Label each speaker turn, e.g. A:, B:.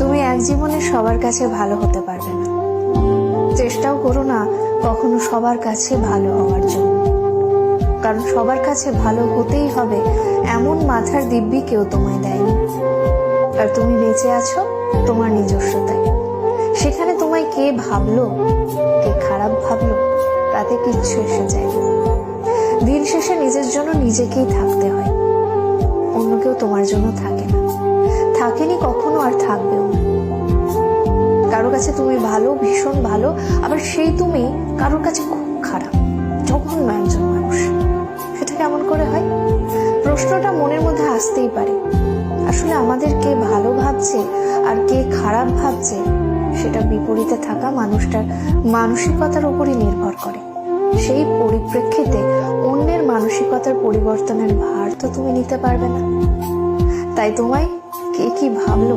A: তুমি এক জীবনে সবার কাছে ভালো হতে পারবে না, চেষ্টাও করো না কখনো সবার কাছে ভালো হওয়ার জন্য, কারণ সবার কাছে ভালো হতেই হবে এমন মাথার দিব্যি কেউ তোমায় দেয়নি। আর তুমি বেঁচে আছো তোমার নিজস্বতায়। সেখানে তোমায় কে ভাবলো, কে খারাপ ভাবলো, তাতে কিচ্ছু এসে যায় না। দিন শেষে নিজের জন্য নিজেকেই থাকতে হয়, অন্য কেউ তোমার জন্য থাকে না, থাকেনি কখনো আর থাকবেও না। কারোর কাছে তুমি ভালো, ভীষণ ভালো, আবার সেই তুমি কারোর কাছে খুব খারাপ, জঘন্য একজন মানুষ। সেটা কেমন করে হয়? প্রশ্নটা মনের মধ্যে আসতেই পারে। আসলে আমাদের কে ভালো ভাবছে আর কে খারাপ ভাবছে সেটা বিপরীতে থাকা মানুষটার মানসিকতার উপরই নির্ভর করে। সেই পরিপ্রেক্ষিতে অন্যের মানসিকতার পরিবর্তনের ভার তো তুমি নিতে পারবে না। তাই তোমায় কে কি ভাবলো